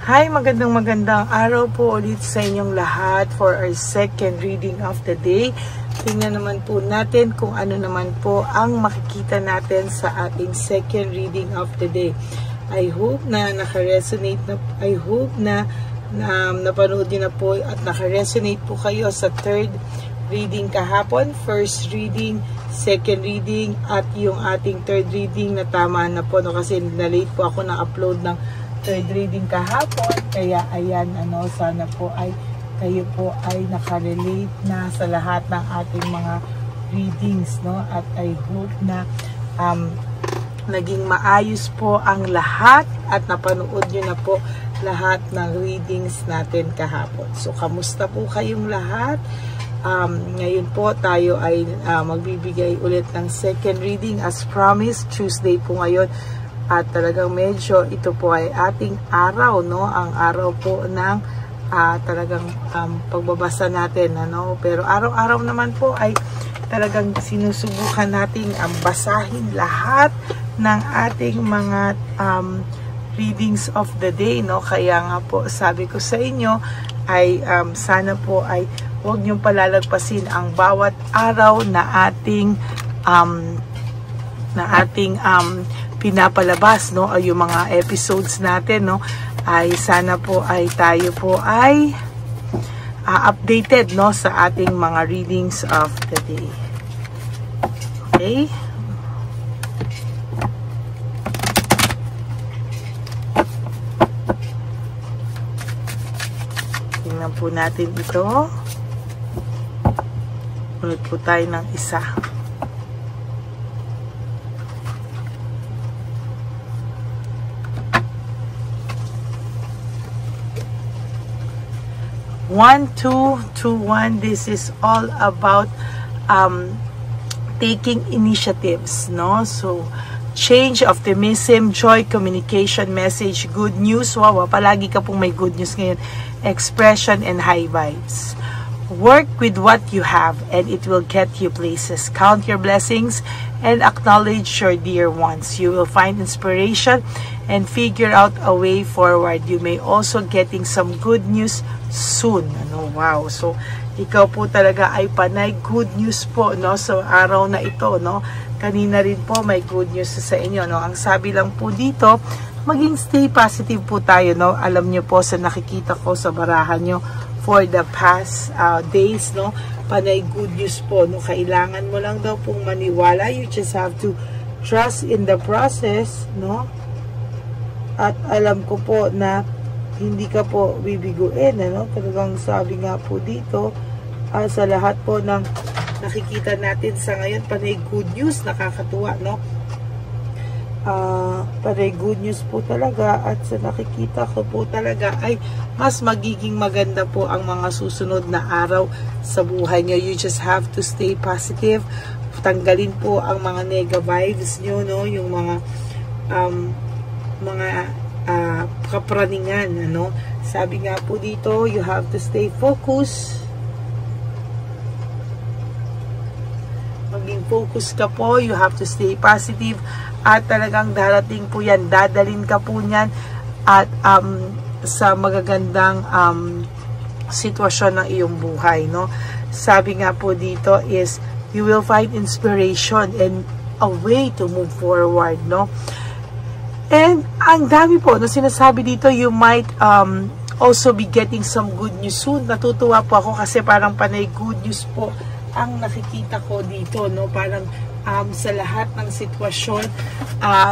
Hi, magandang araw po ulit sa inyong lahat for our second reading of the day. Tingnan naman po natin kung ano naman po ang makikita natin sa ating second reading of the day. I hope na naka-resonate na, napanood niyo na po at naka-resonate po kayo sa third reading kahapon, first reading, second reading, at yung ating third reading na tama na po, no? Kasi na-late po ako na-upload ng third reading kahapon, kaya ayan, sana po ay kayo po ay nakarelate na sa lahat ng ating mga readings, no? At I hope na naging maayos po ang lahat at napanood nyo na po lahat ng readings natin kahapon. So, kamusta po kayong lahat? Ngayon po tayo ay magbibigay ulit ng second reading as promised, Tuesday po ngayon. At talagang medyo ito po ay ating araw, no? Ang araw po ng talagang pagbabasa natin, ano? Pero araw-araw naman po ay talagang sinusubukan nating basahin lahat ng ating mga readings of the day, no? Kaya nga po sabi ko sa inyo ay sana po ay huwag niyong palalagpasin ang bawat araw na ating pinapalabas, no, ay yung mga episodes natin, no, ay sana po ay tayo po ay updated, no, sa ating mga readings of the day. Okay? Tingnan po natin ito. Ulit po tayo ng isa. One, two, one. This is all about taking initiatives, no? So, change, optimism, joy, communication, message, good news. Wow, palagi ka pong may good news ngayon. Expression and high vibes. Work with what you have and it will get you places. Count your blessings and acknowledge your dear ones. You will find inspiration and figure out a way forward. You may also getting some good news soon. Wow. So, ikaw po talaga ay panay good news po, no? So, araw na ito, no? Kanina rin po may good news sa inyo, no? Ang sabi lang po dito, maging stay positive po tayo, no? Alam nyo po sa nakikita ko sa barahan nyo for the past days, no? Panay good news po, no? Kailangan mo lang daw pong maniwala. You just have to trust in the process, no? At alam ko po na hindi ka po bibiguin, ano? Talagang sabi nga po dito, sa lahat po ng nakikita natin sa ngayon, panay good news, nakakatuwa, no? Panay good news po talaga, at sa nakikita ko po talaga ay mas magiging maganda po ang mga susunod na araw sa buhay nyo. You just have to stay positive. Tanggalin po ang mga negative vibes nyo, no? Yung mga kapraningan, ano? Sabi nga po dito, you have to stay focused. Maging focus ka po, you have to stay positive, at talagang darating po yan, dadalin ka po niyan at sa magagandang sitwasyon ng iyong buhay, no? Sabi nga po dito is you will find inspiration and a way to move forward, no? And ang dami po na sinasabi dito, you might also be getting some good news soon. Natutuwa po ako kasi parang panay good news po ang nakikita ko dito, no? Parang sa lahat ng sitwasyon,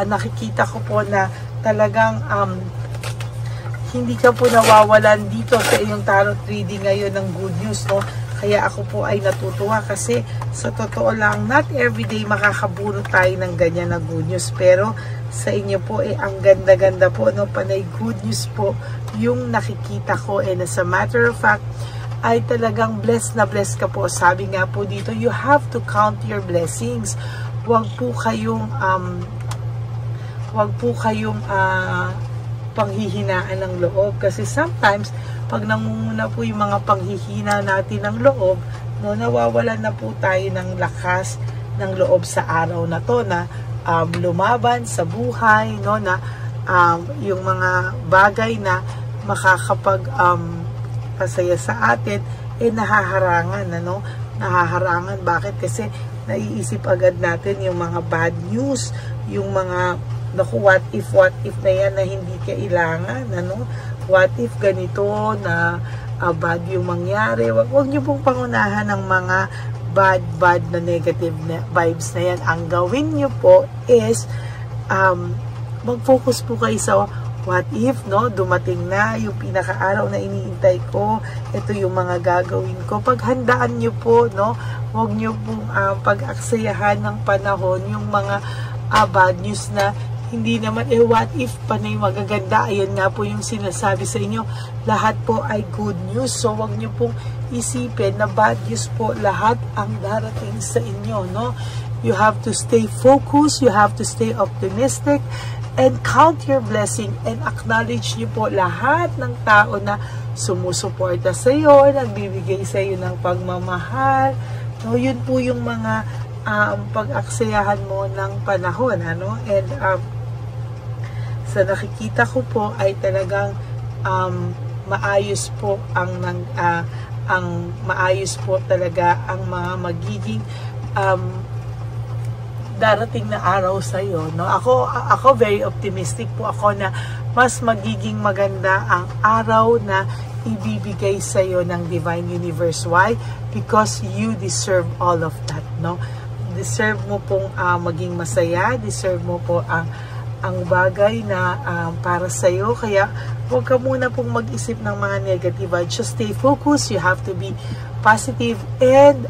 nakikita ko po na talagang hindi ka po nawawalan dito sa iyong tarot reading ngayon ng good news, no? Kaya ako po ay natutuwa kasi sa totoo lang, not everyday makakabunot tayo ng ganyan na good news. Pero sa inyo po ang ganda-ganda po, no? Panay good news po yung nakikita ko, and as a matter of fact, ay talagang blessed na blessed ka po. Sabi nga po dito, you have to count your blessings. Huwag po kayong panghihinaan ng loob, kasi sometimes pag nangunguna po yung mga panghihina natin ng loob, no, nawawalan na po tayo ng lakas ng loob sa araw na to na lumaban sa buhay, no, na yung mga bagay na makakapag pasaya sa atin, nahaharangan, ano? Nahaharangan. Bakit? Kasi naiisip agad natin yung mga bad news, yung mga naku, what if na yan na hindi kailangan, ano? What if ganito na bad yung mangyari? Huwag nyo pong pangunahan ng mga bad na negative na vibes na yan. Ang gawin nyo po is mag-focus po kayo sa what if, no? Dumating na yung pinaka-araw na iniintay ko. Ito yung mga gagawin ko. Paghandaan nyo po, no? Huwag nyo pong pag-aksayahan ng panahon yung mga bad news na hindi naman, what if pa na yung magaganda. Ayan nga po yung sinasabi sa inyo. Lahat po ay good news. So, huwag nyo pong isipin na bad news po lahat ang darating sa inyo, no? You have to stay focused. You have to stay optimistic. And count your blessing and acknowledge niyo po lahat ng tao na sumusuporta sa iyo, nagbibigay sa iyo ng pagmamahal. No, yun po yung mga pag-aksayahan mo ng panahon, ano? And sa nakikita ko po ay talagang maayos po maayos po talaga ang mga magiging darating na araw sa iyo, no? Ako very optimistic po ako na mas magiging maganda ang araw na ibibigay sa iyo ng Divine Universe. Why? Because you deserve all of that, no? Deserve mo pong maging masaya, deserve mo po ang bagay na para sa iyo. Kaya huwag ka muna pong mag-isip ng mga negative. Just stay focused. You have to be positive and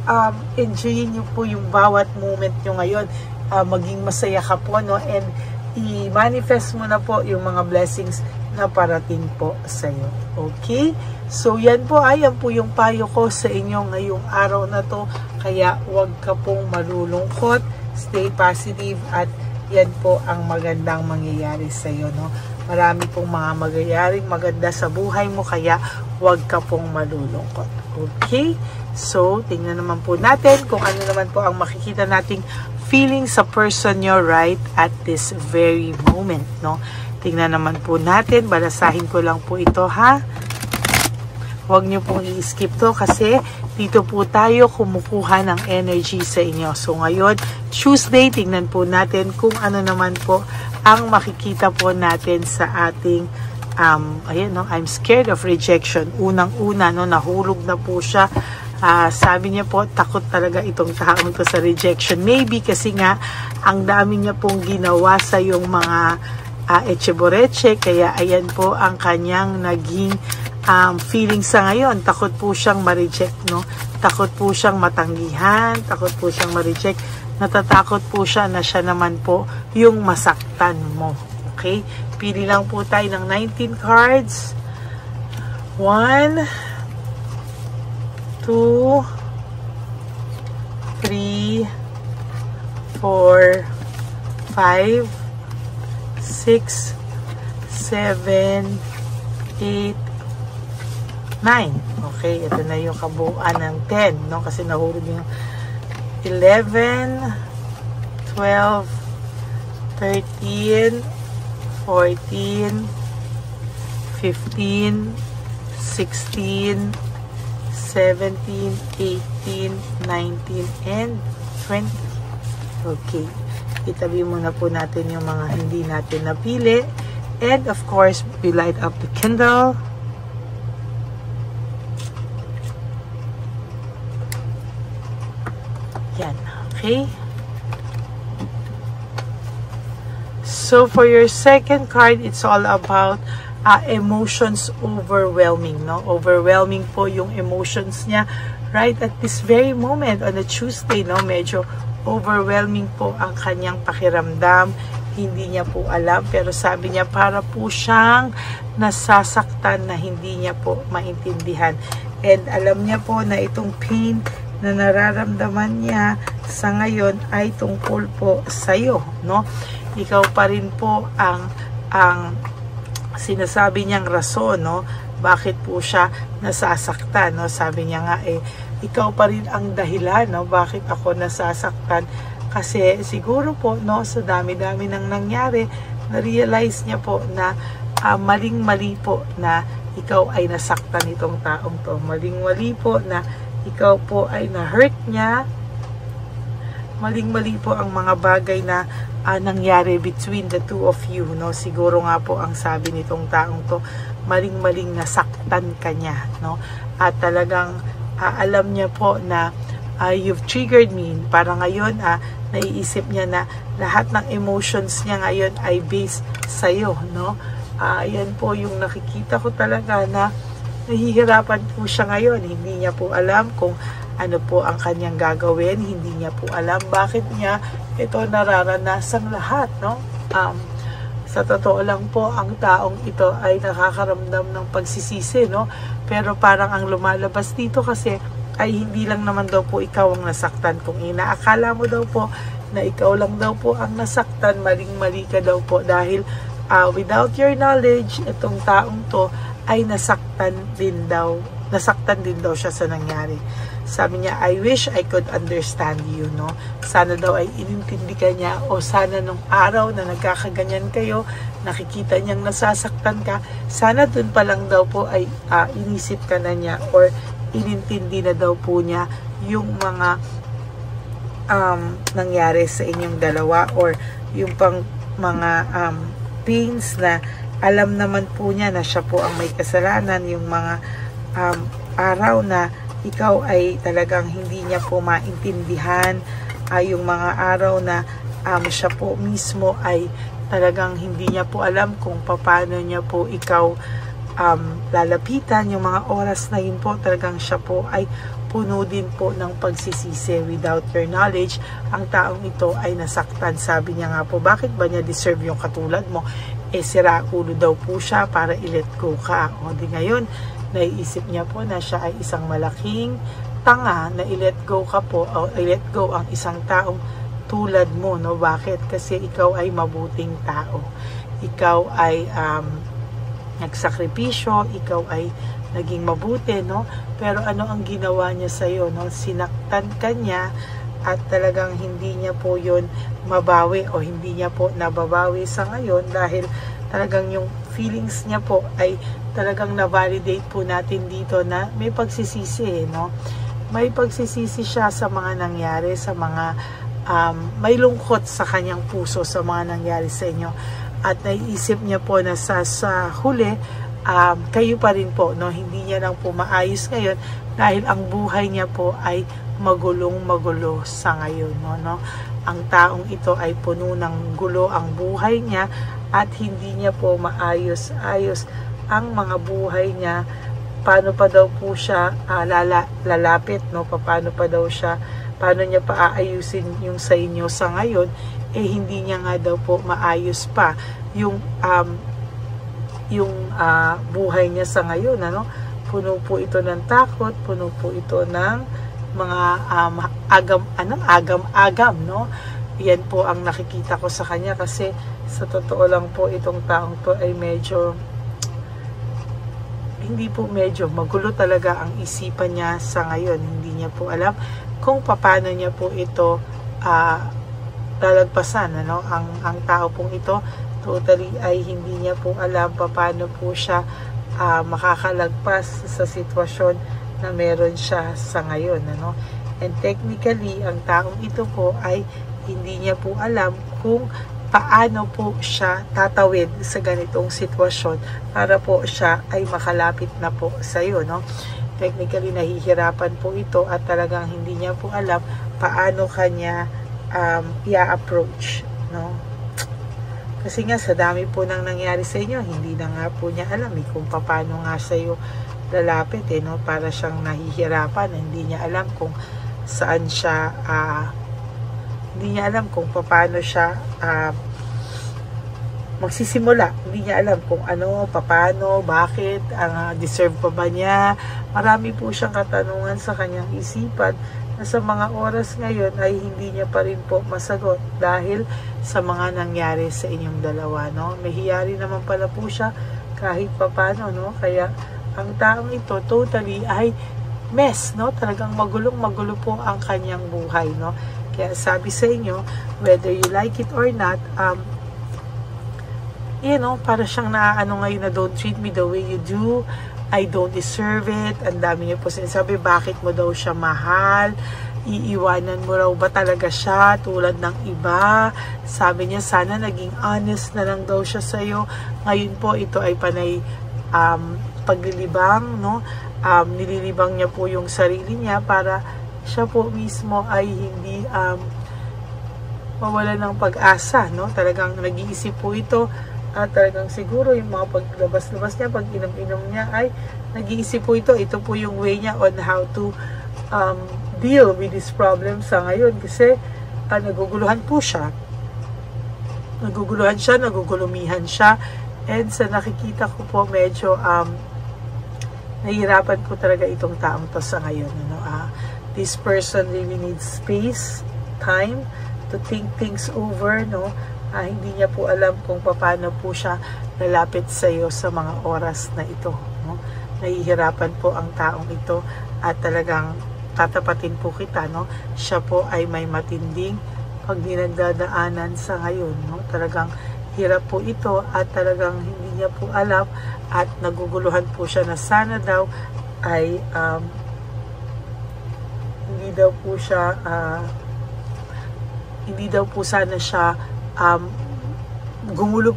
enjoyin niyo po yung bawat moment niyo ngayon. Maging masaya ka po, no? And i-manifest mo na po yung mga blessings na parating po sa iyo. Okay? So, yan po yung payo ko sa inyo ngayong araw na to. Kaya, huwag ka pong malulungkot. Stay positive at yan po ang magandang mangyayari sa iyo, no? Marami pong mga magyayaring maganda sa buhay mo, kaya huwag ka pong malulungkot. Okay? So, tingnan naman po natin kung ano naman po ang makikita nating feeling sa person nyo right at this very moment, no? Tingnan naman po natin. Balasahin ko lang po ito, ha? Huwag nyo pong i-skip to kasi dito po tayo kumukuha ng energy sa inyo. So, ngayon, Tuesday, tingnan po natin kung ano naman po ang makikita po natin sa ating ayan, no? I'm scared of rejection. Unang-una, no? Nahulog na po siya. Sabi niya po, takot talaga itong taong to sa rejection. Maybe kasi nga, ang dami niya pong ginawa sa yung mga etcheboreche. Kaya ayan po ang kanyang naging feeling sa ngayon. Takot po siyang ma-reject, no? Takot po siyang matanggihan. Takot po siyang ma-reject. Natatakot po siya na siya naman po yung masaktan mo. Okay? Pili lang po tayo ng 19 cards. 1, 2, 3, 4, 5, 6, 7, 8, 9. Okay, ito na yung kabuuan ng 10, no? Kasi nahulog yung 11, 12, 13, 14, 15, 16, 17, 18, 19, and 20. Okay. Itabi muna po natin yung mga hindi natin napili. And of course, we light up the candle. Yan. Okay. So, for your second card, it's all about emotions overwhelming, no? Overwhelming po yung emotions niya right at this very moment on a Tuesday, no? Medyo overwhelming po ang kanyang pakiramdam. Hindi niya po alam, pero sabi niya para po siyang nasasaktan na hindi niya po maintindihan. And alam niya po na itong pain na nararamdaman niya sa ngayon ay tungkol po sa'yo, no? Ikaw pa rin po ang sinasabi niyang rason, no? Bakit po siya nasasaktan, no? Sabi niya nga, ikaw pa rin ang dahilan, no? Bakit ako nasasaktan? Kasi siguro po, no, sa dami-dami nang nangyari, na-realize niya po na maling-mali po na ikaw ay nasaktan itong taong to. Maling-mali po na ikaw po ay na-hurt niya. Maling-mali po ang mga bagay na nangyari between the two of you, no? Siguro nga po ang sabi nitong taong to, maling-maling nasaktan ka niya, no? At talagang alam niya po na you've triggered me. Para ngayon, naiisip niya na lahat ng emotions niya ngayon ay based sa'yo, no? Yan po yung nakikita ko talaga na nahihirapan po siya ngayon. Hindi niya po alam kung ano po ang kanyang gagawin. Hindi niya po alam bakit niya ito nararanasang lahat, no? Sa totoo lang po, ang taong ito ay nakakaramdam ng pagsisisi, no? Pero parang ang lumalabas dito kasi ay hindi lang naman daw po ikaw ang nasaktan. Kung inaakala mo daw po na ikaw lang daw po ang nasaktan, maling-mali ka daw po dahil without your knowledge, itong taong to ay nasaktan din daw siya sa nangyari. Sabi niya, I wish I could understand you, no? Sana daw ay inintindi ka niya, o sana nung araw na nagkakaganyan kayo, nakikita niyang nasasaktan ka, sana dun pa lang daw po ay inisip ka na niya, or inintindi na daw po niya yung mga nangyari sa inyong dalawa, or yung pang mga pains na alam naman po niya na siya po ang may kasalanan, yung mga araw na ikaw ay talagang hindi niya po maintindihan, yung mga araw na siya po mismo ay talagang hindi niya po alam kung paano niya po ikaw lalapitan. Yung mga oras na yun po, talagang siya po ay puno din po ng pagsisisi. Without your knowledge, ang taong ito ay nasaktan. Sabi niya nga po, bakit ba niya deserve yung katulad mo? Sira ulo daw po siya para i-let go ka. O di ngayon, naiisip niya po na siya ay isang malaking tanga na i-let go ka po, o i-let go ang isang taong tulad mo, no? Bakit? Kasi ikaw ay mabuting tao. Ikaw ay nagsakripisyo, ikaw ay naging mabuti, no? Pero ano ang ginawa niya sa iyo, no? Sinaktan ka niya at talagang hindi niya po yun mabawi, o hindi niya po nababawi sa ngayon, dahil talagang yung feelings niya po ay talagang na-validate po natin dito na may pagsisisi, no? May pagsisisi siya sa mga nangyari, sa mga may lungkot sa kanyang puso sa mga nangyari sa inyo, at naiisip niya po na sa huli kayo pa rin po, no? Hindi niya lang po maayos ngayon dahil ang buhay niya po ay magulong-magulo sa ngayon, no? Ang taong ito ay puno ng gulo ang buhay niya, at hindi niya po maayos-ayos ang mga buhay niya. Paano pa daw po siya lalapit, no? Paano niya pa aayusin yung sa inyo sa ngayon, hindi niya nga daw po maayos pa yung buhay niya sa ngayon, ano? Puno po ito ng takot, puno po ito ng mga agam-agam, no? Yan po ang nakikita ko sa kanya, kasi sa totoo lang po, itong taong to ay medyo magulo talaga ang isipan niya sa ngayon. Hindi niya po alam kung paano niya po ito lalagpasan, ano? Ang tao pong ito totally ay hindi niya po alam paano po siya makakalagpas sa sitwasyon na meron siya sa ngayon, ano? And technically, ang taong ito po ay hindi niya po alam kung paano po siya tatawid sa ganitong sitwasyon para po siya ay makalapit na po sa iyo, no? Technically, nahihirapan po ito, at talagang hindi niya po alam paano kanya i-approach, no? Kasi nga, sa dami po nang nangyari sa inyo, hindi na nga po niya alam kung paano nga sa iyo lalapit, no? Para siyang nahihirapan, hindi niya alam kung saan siya hindi niya alam kung paano siya magsisimula. Hindi niya alam kung ano, paano, bakit, deserve pa ba niya. Marami po siyang katanungan sa kanyang isipan na sa mga oras ngayon ay hindi niya pa rin po masagot dahil sa mga nangyari sa inyong dalawa, no? May hiyari naman pala po siya kahit papano, no? Kaya ang taong ito totally ay mess, no? Talagang magulong-magulo po ang kanyang buhay, no? Kaya sabi sa inyo, whether you like it or not, para siyang naaano ngayon na don't treat me the way you do. I don't deserve it. Ang dami niya po sinasabi, bakit mo daw siya mahal? Iiwanan mo raw ba talaga siya tulad ng iba? Sabi niya, sana naging honest na lang daw siya sa'yo. Ngayon po, ito ay panay paglilibang, no? Nililibang niya po yung sarili niya para siya po mismo ay hindi mawala ng pag-asa, no? Talagang nag-iisip po ito. At talagang siguro yung mga paglabas-labas niya, pag inom-inom niya ay nag-iisip po ito. Ito po yung way niya on how to deal with this problem sa ngayon. Kasi naguguluhan po siya. Nagugulumihan siya. And sa nakikita ko po, medyo nahihirapan po talaga itong taong to sa ngayon. This person really needs space, time to think things over, no? Hindi niya po alam kung paano po siya lalapit sa iyo sa mga oras na ito, no? Nahihirapan po ang taong ito at talagang tatapatin po kita, no? Siya po ay may matinding pagdinagdadaanan sa ngayon, no? Talagang hirap po ito at talagang hindi niya po alam at naguguluhan po siya na sana daw ay hindi daw po sana siya gumulo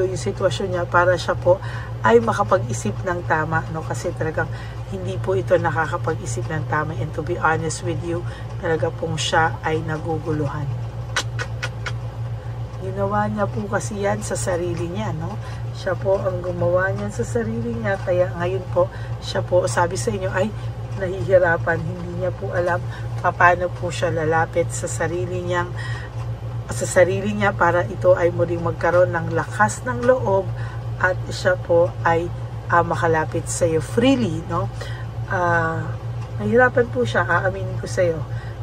yung sitwasyon niya para siya po ay makapag-isip ng tama, no? Kasi talagang hindi po ito nakakapag-isip ng tama, and to be honest with you, talaga pong siya ay naguguluhan. Ginawa niya po kasi yan sa sarili niya, no? Siya po ang gumawa niyan sa sarili niya, kaya ngayon po siya po, sabi sa inyo, ay nahihirapan, hindi niya po alam paano po siya lalapit sa sarili niya para ito ay muling magkaroon ng lakas ng loob at siya po ay makalapit sa iyo freely, no? Nahirapan po siya, aaminin ko sa iyo.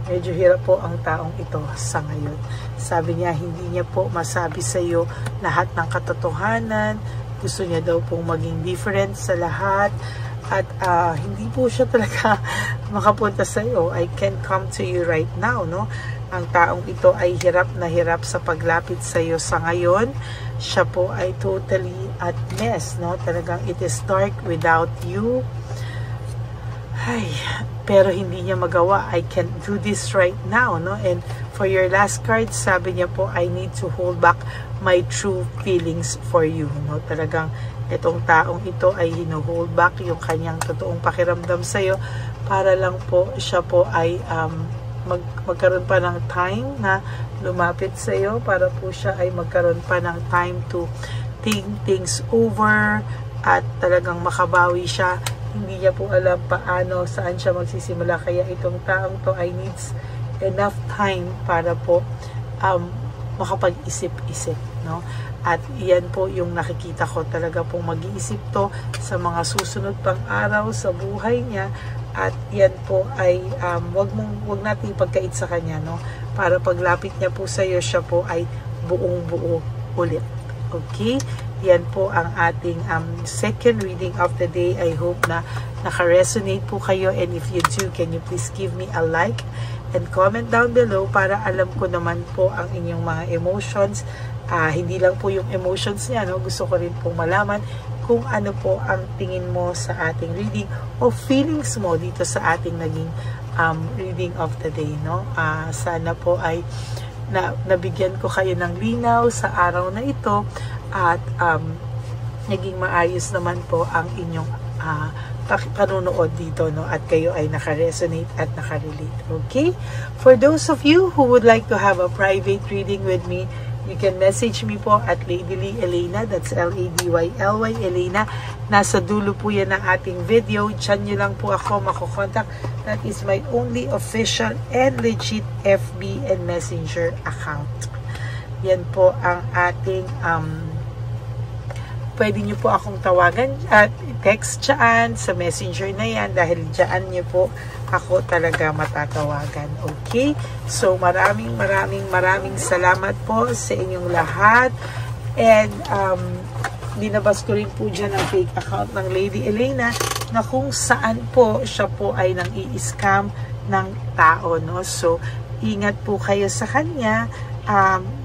Medyo hirap po ang taong ito sa ngayon. Sabi niya, hindi niya po masabi sa iyo lahat ng katotohanan. Gusto niya daw pong maging different sa lahat. At hindi po siya talaga makapunta sa iyo. I can't come to you right now, no? Ang taong ito ay hirap na hirap sa paglapit sa iyo sa ngayon. Siya po ay totally at mess, no? Talagang it is dark without you. Ay, pero hindi niya magawa. I can't do this right now, no? And for your last card, sabi niya po, I need to hold back my true feelings for you, no? Talagang itong taong ito ay hino-hold back yung kanyang totoong pakiramdam sa iyo para lang po siya po ay magkaroon pa ng time na lumapit sa iyo, para po siya ay magkaroon pa ng time to think things over at talagang makabawi siya. Hindi niya po alam paano, saan siya magsisimula, kaya itong taong to ay needs enough time para po makapag-isip-isip, no? At iyan po yung nakikita ko, talaga pong mag-iisip to sa mga susunod pang araw sa buhay niya. At yan po ay wag nating ipagkait sa kanya, no? Para paglapit niya po sa iyo, siya po ay buong-buo ulit. Okay? Yan po ang ating second reading of the day. I hope na naka-resonate po kayo, and if you do, can you please give me a like and comment down below para alam ko naman po ang inyong mga emotions. Hindi lang po yung emotions niya, no? Gusto ko rin pong malaman kung ano po ang tingin mo sa ating reading o feelings mo dito sa ating naging reading of the day, no? Sana po ay nabigyan ko kayo ng linaw sa araw na ito at naging maayos naman po ang inyong panunood dito, no? At kayo ay naka-resonate at naka-relate. Okay? For those of you who would like to have a private reading with me, you can message me po at Ladyly Elena. That's L-A-D-Y-L-Y Elena. Nasa dulo po yan ng ating video. Diyan nyo lang po ako makukontak. That is my only official and legit FB and Messenger account. Yan po ang ating pwede nyo po akong tawagan at text dyan sa messenger na yan, dahil dyan nyo po ako talaga matatawagan. Okay? So maraming salamat po sa inyong lahat, and binabas ko rin po dyan ang fake account ng Lady Elena na kung saan po siya po ay nang i-scam ng tao, no? So ingat po kayo sa kanya,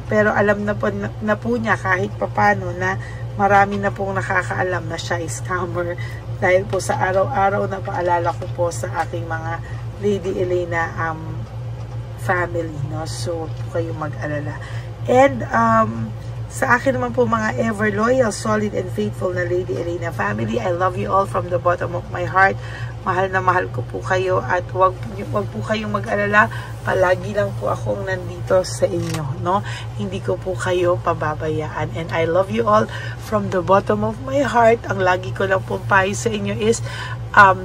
Pero alam na po niya kahit papano na marami na pong nakakaalam na siya is scammer dahil po sa araw-araw na paalala ko po sa aking mga Lady Elena family, no? So, kayong mag-alala. And sa akin naman po mga ever loyal, solid and faithful na Lady Elena family, I love you all from the bottom of my heart. Mahal na mahal ko po kayo at wag po kayong mag-alala, palagi lang po akong nandito sa inyo, no? Hindi ko po kayo pababayaan. And I love you all from the bottom of my heart. Ang lagi ko lang po payo sa inyo is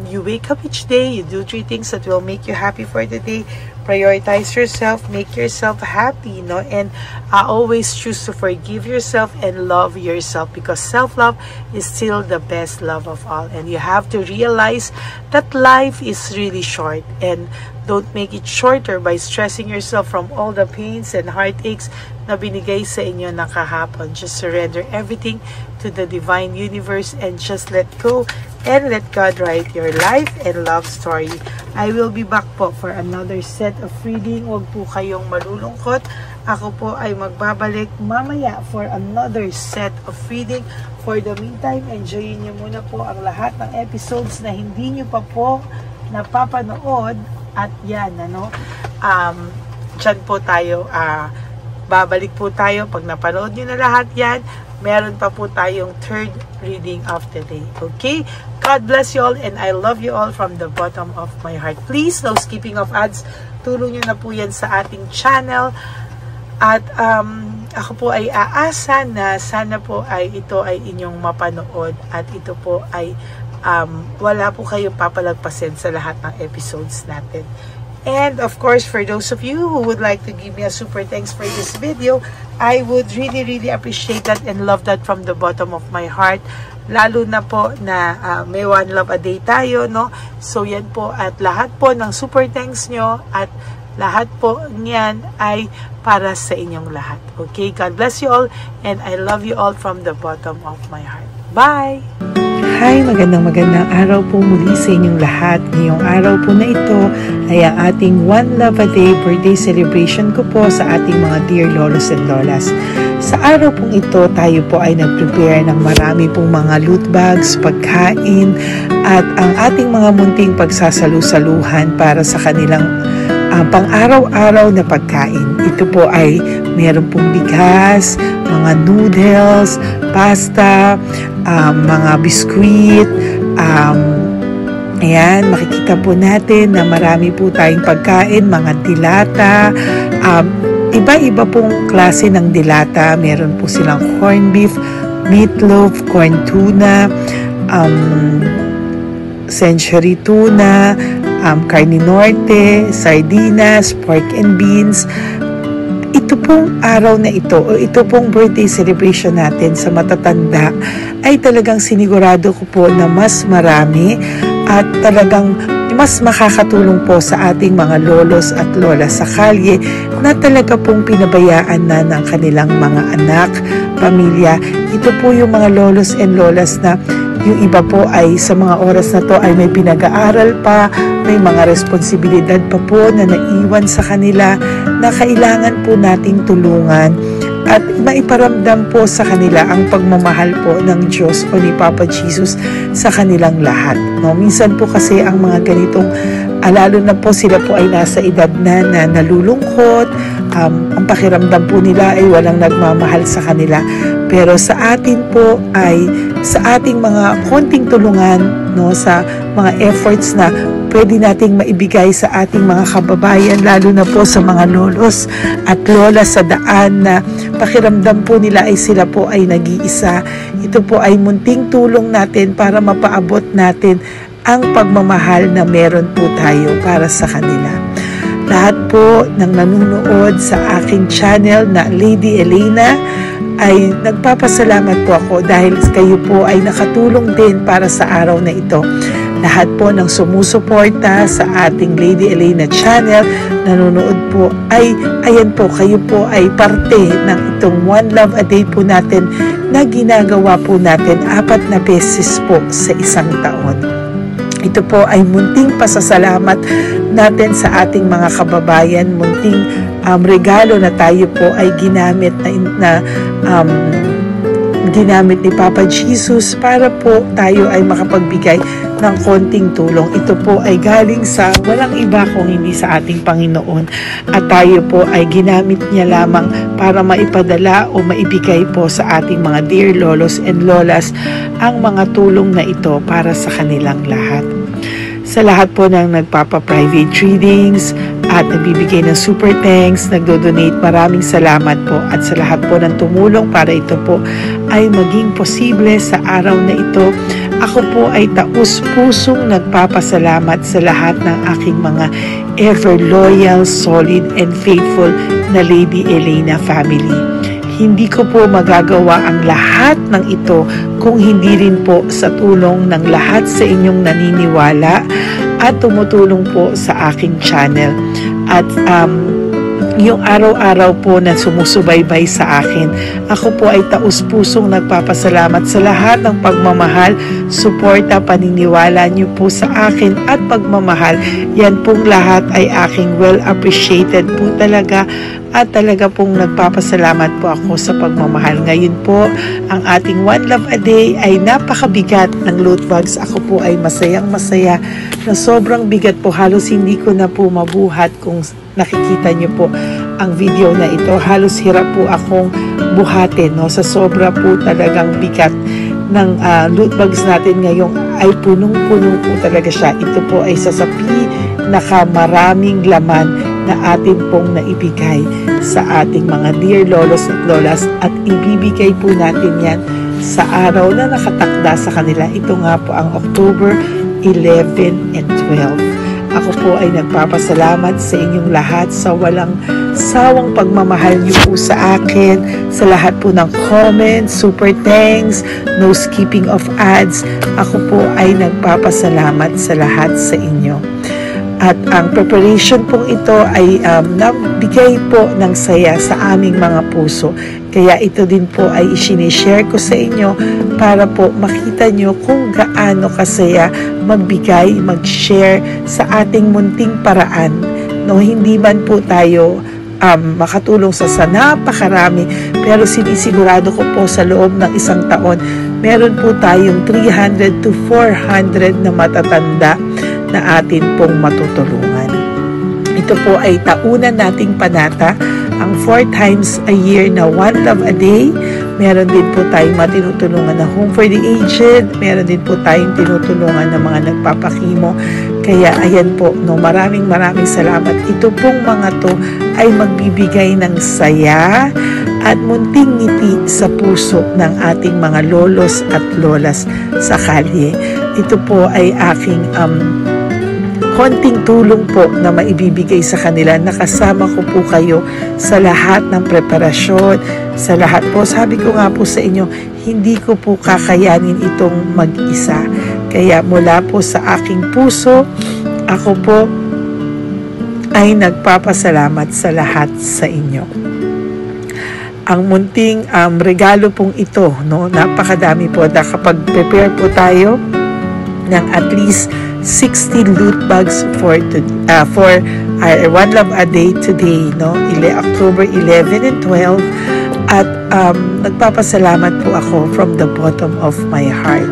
you wake up each day, you do 3 things that will make you happy for the day. Prioritize yourself, make yourself happy, no? And always choose to forgive yourself and love yourself, because self-love is still the best love of all. And you have to realize that life is really short, and don't make it shorter by stressing yourself from all the pains and heartaches na binigay sa inyo na kahapon. Just surrender everything to the divine universe and just let go and let God write your life and love story. I will be back po for another set of reading. Huwag po kayong malulungkot. Ako po ay magbabalik mamaya for another set of reading. For the meantime, enjoyin niyo muna po ang lahat ng episodes na hindi niyo pa po napapanood. At yan, ano, dyan po tayo, babalik po tayo. Pag napanood niyo na lahat yan, meron pa po tayong third reading of the day. Okay? God bless you all and I love you all from the bottom of my heart. Please, no skipping of ads. Tulong nyo na po yan sa ating channel. At ako po ay aasa na sana po ay ito ay inyong mapanood at ito po ay wala po kayong papalagpasin sa lahat ng episodes natin. And of course, for those of you who would like to give me a super thanks for this video, I would really, really appreciate that and love that from the bottom of my heart. Lalo na po na may One Love a Day tayo, no? So yan po, at lahat po ng super thanks nyo at lahat po niyan ay para sa inyong lahat. Okay? God bless you all and I love you all from the bottom of my heart. Bye! Hi! Magandang araw po muli sa inyong lahat. Ngayong araw po na ito ay ang ating One Love a Day birthday celebration ko po sa ating mga dear lolos and lolas. Sa araw pong ito, tayo po ay nag-prepare ng marami pong mga loot bags, pagkain, at ang ating mga munting pagsasalu-saluhan para sa kanilang pang-araw-araw na pagkain. Ito po ay meron pong bigas, mga noodles, pasta, mga biskuit, ayan, makikita po natin na marami po tayong pagkain, mga dilata, iba-iba pong klase ng dilata. Meron po silang corned beef, meatloaf, corn tuna, century tuna, carne norte, sardinas, pork and beans. Ito pong araw na ito o ito pong birthday celebration natin sa matatanda ay talagang sinigurado ko po na mas marami at talagang mas makakatulong po sa ating mga lolos at lola sa kalye na talaga pong pinabayaan na ng kanilang mga anak, pamilya. Ito po yung mga lolos and lolas na yung iba po ay sa mga oras na to ay may pinag-aaral pa, may mga responsibilidad pa po na naiwan sa kanila na kailangan po nating tulungan at maiparamdam po sa kanila ang pagmamahal po ng Diyos o ni Papa Jesus sa kanilang lahat. No? Minsan po kasi ang mga ganitong, lalo na po sila po ay nasa edad na nalulungkot, ang pakiramdam po nila ay walang nagmamahal sa kanila. Pero sa atin po ay sa ating mga konting tulungan, no, sa mga efforts na pwede nating maibigay sa ating mga kababayan, lalo na po sa mga lolos at lola sa daan na pakiramdam po nila ay sila po ay nag-iisa. Ito po ay munting tulong natin para mapaabot natin ang pagmamahal na meron po tayo para sa kanila. Lahat po ng nanonood sa aking channel na Lady Elena ay nagpapasalamat po ako dahil kayo po ay nakatulong din para sa araw na ito. Lahat po ng sumusuporta sa ating Lady Elena channel, nanonood po ay, ayan po, kayo po ay parte ng itong One Love a Day po natin na ginagawa po natin 4 na beses po sa isang taon. Ito po ay munting pasasalamat natin sa ating mga kababayan, munting regalo na tayo po ay ginamit ginamit ni Papa Jesus para po tayo ay makapagbigay ng konting tulong. Ito po ay galing sa walang iba kung hindi sa ating Panginoon, at tayo po ay ginamit niya lamang para maipadala o maibigay po sa ating mga dear lolos and lolas ang mga tulong na ito para sa kanilang lahat. Sa lahat po ng nagpapa-private readings at nagbibigay ng super thanks, nagdo-donate, maraming salamat po, at sa lahat po ng tumulong para ito po ay maging posible sa araw na ito. Ako po ay taus-pusong nagpapasalamat sa lahat ng aking mga ever loyal, solid, and faithful na Lady Elena family. Hindi ko po magagawa ang lahat ng ito kung hindi rin po sa tulong ng lahat sa inyong naniniwala at tumutulong po sa aking channel. At yung araw-araw po na sumusubaybay sa akin, ako po ay taus-pusong nagpapasalamat sa lahat ng pagmamahal, suporta, paniniwala niyo po sa akin at pagmamahal. Yan pong lahat ay aking well appreciated po talaga, at talaga pong nagpapasalamat po ako sa pagmamahal. Ngayon po, ang ating One Love a Day ay napakabigat ng loot bags. Ako po ay masayang-masaya na sobrang bigat po. Halos hindi ko na po mabuhat. Kung nakikita niyo po ang video na ito, halos hirap po akong buhatin, no? Sa sobra po talagang bigat ng loot bags natin ngayong ay punong-puno po talaga siya. Ito po ay sasapi nakamaraming laman na atin pong naibigay sa ating mga dear lolos at lolas, at ibibigay po natin yan sa araw na nakatakda sa kanila. Ito nga po ang October 11 and 12. Ako po ay nagpapasalamat sa inyong lahat sa walang sawang pagmamahal niyo po sa akin, sa lahat po ng comments, super thanks, no skipping of ads. Ako po ay nagpapasalamat sa lahat sa inyo. At ang preparation pong ito ay nabigay po ng saya sa aming mga puso. Kaya ito din po ay isinishare ko sa inyo para po makita nyo kung gaano kasaya magbigay, mag-share sa ating munting paraan. No, hindi man po tayo makatulong sa napakarami, pero sinisigurado ko po sa loob ng isang taon, meron po tayong 300 to 400 na matatanda na atin pong matutulungan. Ito po ay taunan nating panata, ang 4 times a year na One Love a Day. Meron din po tayong matinutulungan na Home for the Aged. Meron din po tayong tinutulungan ng mga nagpapakimo. Kaya ayan po, no, maraming salamat. Ito pong mga to ay magbibigay ng saya at munting ngiti sa puso ng ating mga lolos at lolas sa kalye. Ito po ay aking konting tulong po na maibibigay sa kanila. Nakasama ko po kayo sa lahat ng preparasyon, sa lahat po. Sabi ko nga po sa inyo, hindi ko po kakayanin itong mag-isa. Kaya mula po sa aking puso, ako po ay nagpapasalamat sa lahat sa inyo. Ang munting regalo pong ito, no, napakadami po. Kapag prepare po tayo ng at least 60 loot bags for our One Love a Day today, no? October 11 and 12. At nagpapasalamat po ako from the bottom of my heart.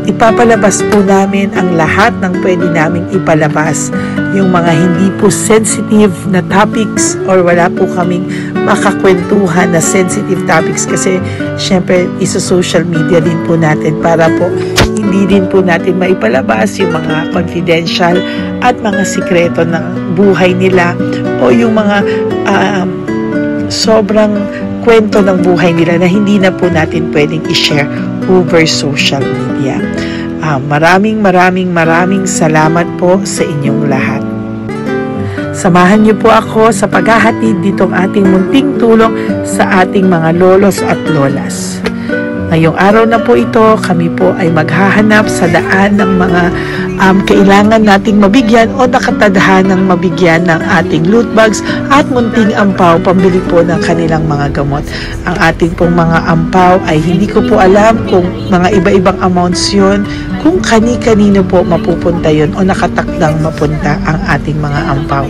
Ipapalabas po namin ang lahat ng pwede naming ipalabas. Yung mga hindi po sensitive na topics, or wala po kaming makakwentuhan na sensitive topics, kasi syempre isa-social media din po natin para po hindi din po natin maipalabas yung mga confidential at mga sikreto ng buhay nila, o yung mga sobrang kwento ng buhay nila na hindi na po natin pwedeng i-share over social media. Maraming salamat po sa inyong lahat. Samahan niyo po ako sa paghahatid ditong ating munting tulong sa ating mga lolos at lolas. Ngayong araw na po ito, kami po ay maghahanap sa daan ng mga kailangan nating mabigyan o nakatadhanang mabigyan ng ating loot bags at munting ampaw pambili po ng kanilang mga gamot. Ang ating pong mga ampaw ay hindi ko po alam kung mga iba-ibang amounts yun, kung kani-kanino po mapupunta yun o nakatakdang mapunta ang ating mga ampaw.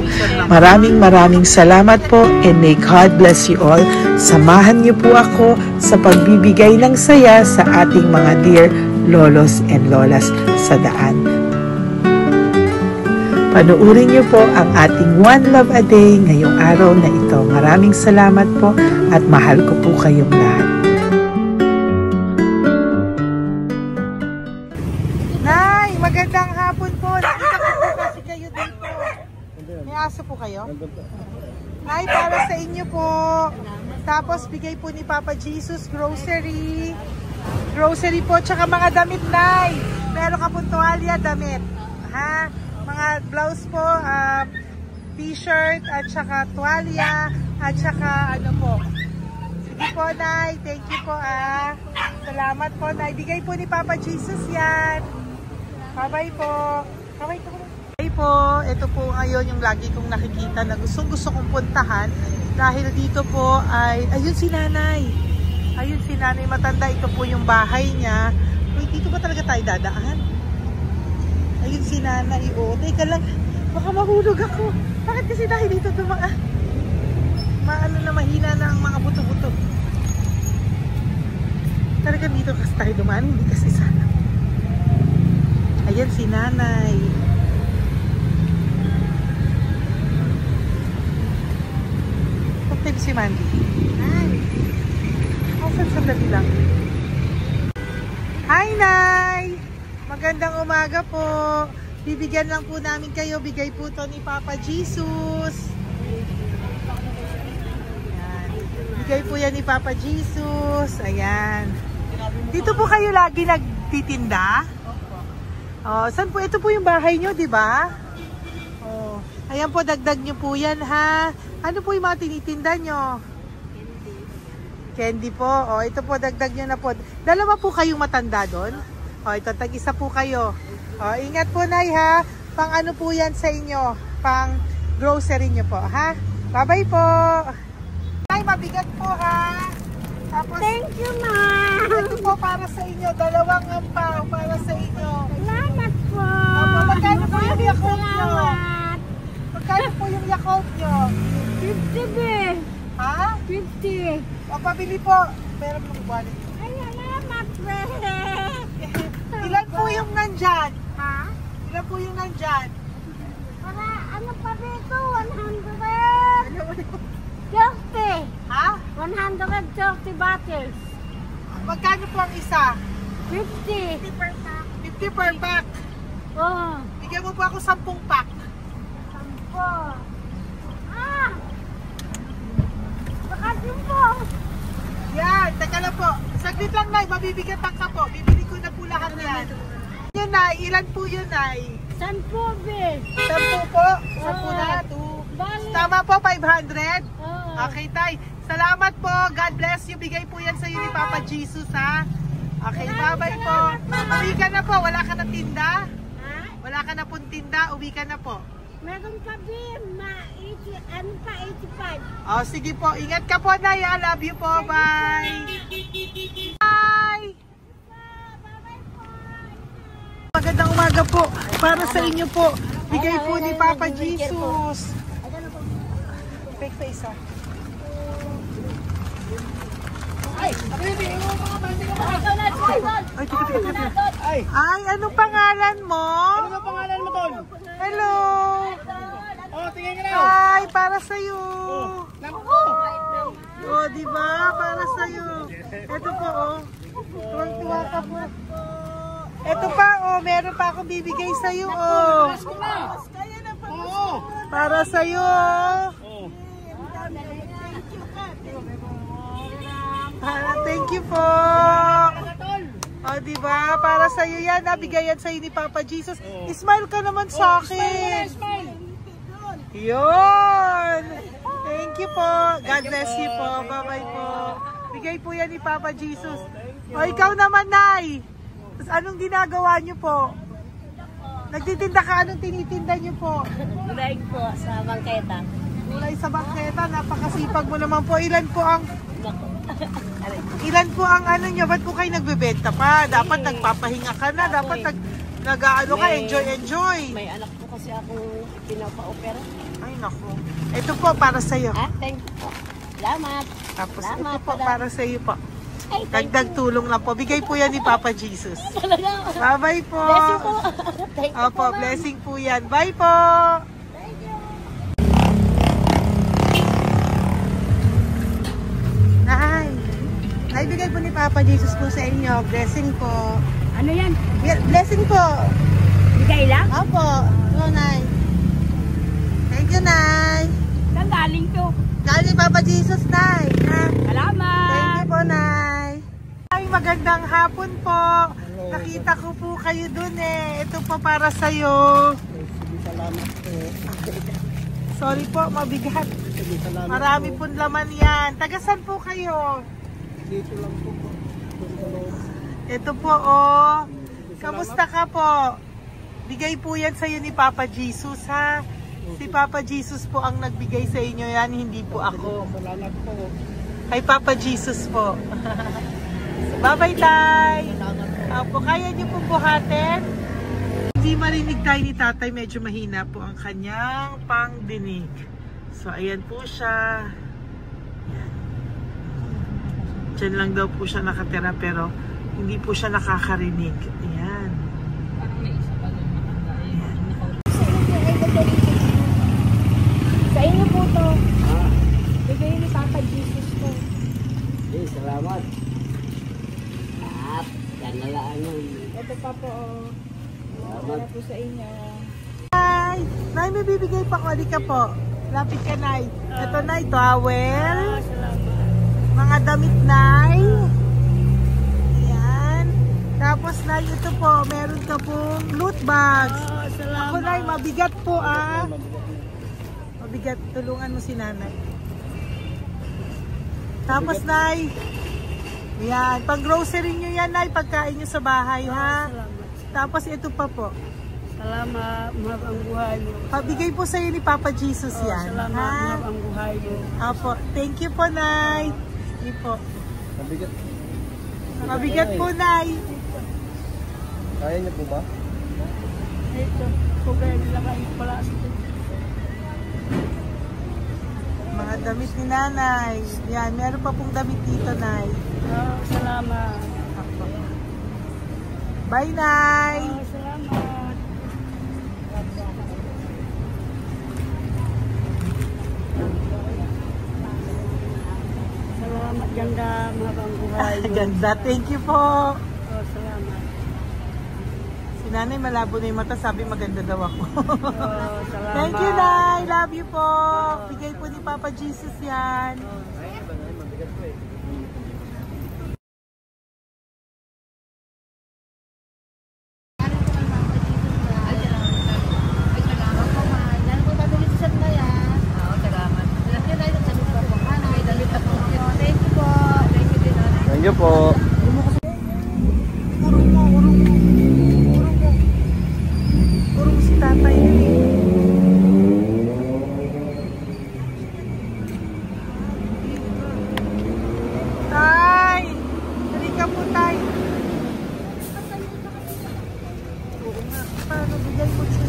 Maraming salamat po, and may God bless you all. Samahan niyo po ako sa pagbibigay ng saya sa ating mga dear lolos and lolas sa daan. Panuurin niyo po ang ating One Love a Day ngayong araw na ito. Maraming salamat po at mahal ko po kayong lahat. Nay, magandang hapon po. Nakita ko po kasi kayo dito. May aso po kayo? Nay, para sa inyo po. Tapos bigay po ni Papa Jesus grocery. Grocery po, tsaka mga damit, Nay. Meron ka pong tuwalya, damit. Ha? Mga blouse po, t-shirt, at saka tuwalya, at saka ano po. Sige po, Nay. Thank you po, Salamat po, Nay. Bigay po ni Papa Jesus yan. Bye-bye po. Bye-bye po. Bye po. Ito po ngayon yung lagi kong nakikita na gusto kong puntahan. Dahil dito po ay, ayun si Nanay. Ayun si Nanay matanda. Ito po yung bahay niya. Uy, dito ba talaga tayo dadaan? Ayun si Nanay. O, teka lang. Baka mahulog ako. Bakit kasi dahil dito dumaan? Maano na mahina na ang mga buto-buto. Talaga dito kasi tayo dumaan. Hindi kasi sana. Ayan si Nanay. Pagtip si Mandy. Hi. Sandali lang. Hi, Nay! Magandang umaga po. Bibigyan lang po namin kayo. Bigay po to ni Papa Jesus. Ayan. Bigay po yan ni Papa Jesus. Ayan. Dito po kayo lagi nagtitinda? Oh, saan po? Ito po yung bahay nyo, di ba? Oh. Ayan po, dagdag nyo po yan, ha? Ano po yung mga tinitinda nyo? Candy po. O, ito po, dagdag nyo na po. Dalawa po kayong matanda doon. O, ito, tag-isa po kayo. O, ingat po, Nay, ha? Pang ano po yan sa inyo? Pang grocery nyo po, ha? Bye-bye po. Nay, mabigat po, ha? Tapos, thank you, Ma. Ito po para sa inyo. Dalawang ampaw para sa inyo. Salamat po. Opo, magkano po yung Yakult nyo? Salamat. Magkano po yung Yakult nyo? 50 be. Ha? 50. O, pabili po. Meron pong wallet. Ay, salamat, be. Ilan po yung nandyan? Ha? Ilan po yung nandyan? Para, ano pa dito? 130. Ha? 130 bottles. Magkano po ang isa? 50. 50 per pack. Oh. Bigyan mo po ako 10 pack. 10. Ah! Bakasyon po. Yan, teka lang po. Saglit lang, Nay. Mabibigyan pa ka po. Bibili ko na po lahat yan. Yan, Nay. Ilan po yun, Nay? 10 be. 10 po? 10 na? 2. Bali. Tama po, 500? Oh. Okay, Tay. Salamat po. God bless you. Bigay po yan sa iyo ni Papa Jesus, ha? Okay, bye-bye po. Uwi ka na po. Wala ka na tinda? Ha? Wala ka na pong tinda. Uwi ka na po. Meron pa din, ano pa, 85. Oh, sige po. Ingat ka po, Nay. I love you po. Bye. Bye. Magandang umaga po. Para sa inyo po. Bigay po ni Papa Jesus. Fake face, ha? Ay, anong pangalan mo? Ano ba pangalan mo, Tol? Hello. Oh, tingin ka na. Hi, para sa'yo. Naku! Oh, di ba? Para sa'yo. Ito po, oh. Tuwang-tuwa ka po. Ito pa, oh. Meron pa akong bibigay sa'yo, oh. Oo! Para sa'yo, oh. Thank you po. Oh, di ba? Para sa iyo 'yan, nabigay yan sa iyo ni Papa Jesus. Smile ka naman sa akin. Yun. Thank you po. God bless you po. Bye-bye po. Bigay po yan ni Papa Jesus. O ikaw naman, Nay. Tapos anong ginagawa niyo po? Nagtitinda ka, anong tinitinda niyo po? Gulay po sa bangketa. Gulay sa bangketa, napakasipag mo naman po. Ilan po ang ano niyo? Ba't po kayo nagbebenta pa? Dapat nagpapahinga ka na, dapat nag-ano ka, enjoy. May anak po kasi akong pinapa-opera. Ay naku. Ito po para sa iyo. Thank you po. Salamat. Tapos Salamat, ito po para sa iyo po. Ay, thank Dagdag tulong lang po. Bigay po yan ni Papa Jesus. Talaga. Bye-bye po. Bless you po. Thank you Opo, po, ma'am. blessing po yan. Bye po. Thank you. Nay, bigay po ni Papa Jesus po sa inyo. Blessing po. Ano yan? Blessing po. Bigay lang? Opo. Ito, Nay. Thank you, Nay. Saan galing to? Galing Papa Jesus, Nay. Salamat. Thank you po, Nay. Ay, magandang hapon po. Nakita ko po kayo dun eh. Ito po para sa'yo. Salamat po. Sorry po, mabigat. Marami pong laman yan. Tagasan po kayo? Dito lang po. Ito po, oh. Kamusta ka po? Bigay po yan sa'yo ni Papa Jesus, ha? Si Papa Jesus po ang nagbigay sa inyo yan, hindi po ako. Salamat po. Kay Papa Jesus po. Bye-bye, Tay. Opo, kaya niyo po buhatin? Hindi marinig tayo ni Tatay, medyo mahina po ang kanyang pangdinig. So, ayan po siya. Ayan. Diyan lang daw po siya nakatira pero hindi po siya nakakarinig. Ayan. Sa inyo po to. Bigay ni Papa Jesus po. Salamat. Yan na lang yun. Ito pa po. Para po sa inyo. Nay, Nay, may bibigay pa ko. Ka po. Lapit ka, Nay. Ito, Nay, towel. Mga damit, Nay. Ayan. Tapos, Nay, ito po. Meron ka pong loot bags. Ako, Nay, mabigat po, ah. Mabigat. Tulungan mo si Nanay. Tapos, Nay. Ayan. Pang grocery nyo yan, Nay. Pagkain nyo sa bahay, ha? Tapos, ito pa po. Salamat, mahal ang buhay mo. Pabigay po sa'yo ni Papa Jesus yan. Salamat, ha? mahal ang buhay mo. Apo. Thank you po, Nay. Sige po. Mabigat. Mabigat po, Nay. Kaya niyo po ba? Ito, kugay nila kayo pala. Mga damit ni Nanay. Yan, meron pa pong damit dito, Nay. Salamat. Apo. Bye, Nay. Salamat. Salamat, ganda, mahal ang buhay mo. Ganda. Thank you po. Salamat. Si Nanay malabo na yung mata. Sabi maganda daw ako. Salamat. Thank you, Nay. Love you po. Bigay po ni Papa Jesus yan. Mabigat po eh. Thank you po. Urong mo. Urong si Tatay. Tay! Halika po, Tay. Oo nga. Paano bigay mo siya?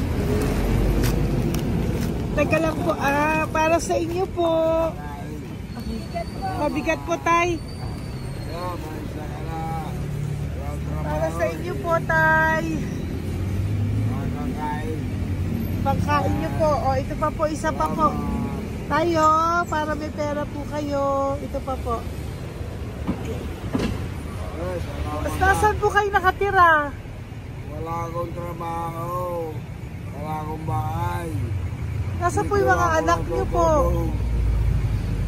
Teka lang po. Para sa inyo po. Mabigat po, Tay. Para sa inyo po, Tay. Pagkain nyo po. O, ito pa po, isa pa po. Tayo, para may pera po kayo. Ito pa po. Basta saan po kayo nakatira? Wala akong trabaho. Wala akong bahay. Nasa po yung mga anak nyo po?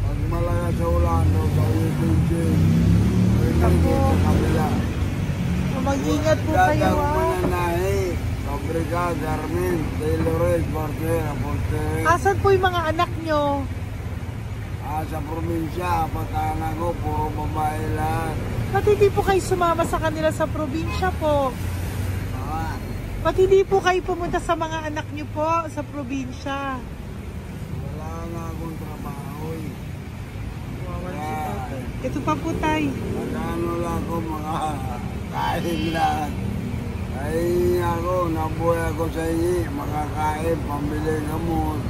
Pag malaya sa Ulano, sa UPG. Ako. Sa kabila. Mag-ingat po kayo, Datang ha? mananahe. Fabrika, garment, tailoring, portera, portera. Asan po yung mga anak nyo? Sa probinsya, pagkaanak ko, puro babae lahat. Ba't hindi po kayo sumama sa kanila sa probinsya po? Ah, Ba't hindi po kayo pumunta sa mga anak niyo po sa probinsya? wala nga akong trabaho eh. Wawan si tatay. Ito pa po tay. Magkano lang ako makakain lang. Ay ako, nabuhay ako sa inyo, makakain, pambili gamot.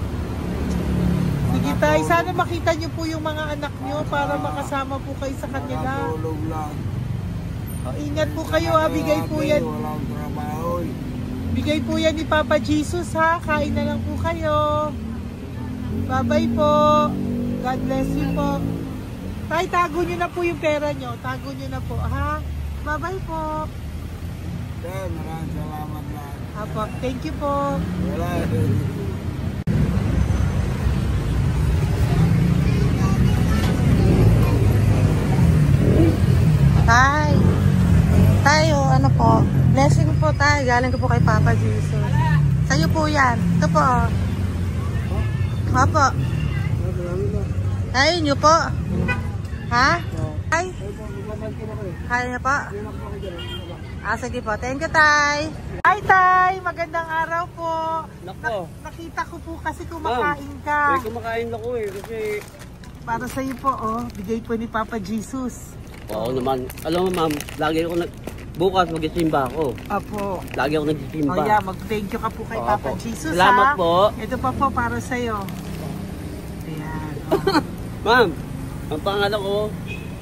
Sige tay, sana makita niyo po yung mga anak niyo para makasama po kayo sa kanila. Makatulog lang. Ingat po kayo ha, bigay po yan. Walang trabaho eh. Bigay po yan ni Papa Jesus ha, kain na lang po kayo. Bye-bye po. God bless you po. Tay, tago nyo na po yung pera nyo. Tago nyo na po ha. Bye-bye po. Kaya maraming salamat lang. Apo, thank you po. Wala eh. Tay. Tayo, ano po? Blessing po tayo. Galing ko po kay Papa Jesus. Sa'yo po yan. Ito po. Opo. Tayo nyo po. Ha? Tay? Kaya niyo po? Sige po. Thank you, Tay. Hi, Tay. Magandang araw po. Nako. Nakita ko po kasi kumakain ka. Kumakain ako eh. Kasi... Para sa'yo po, oh. Bigay po ni Papa Jesus. Oo naman. Alam mo ma'am, lagi ako bukas mag-isimba ako. Apo. Lagi ako nagsisimba. Oh, yeah. Mag-thank you ka po kay Papa Opo. Jesus, Salamat ha? po. Ito pa po para sa'yo. Ayan. Oh. Ma'am, ang pangalan ko,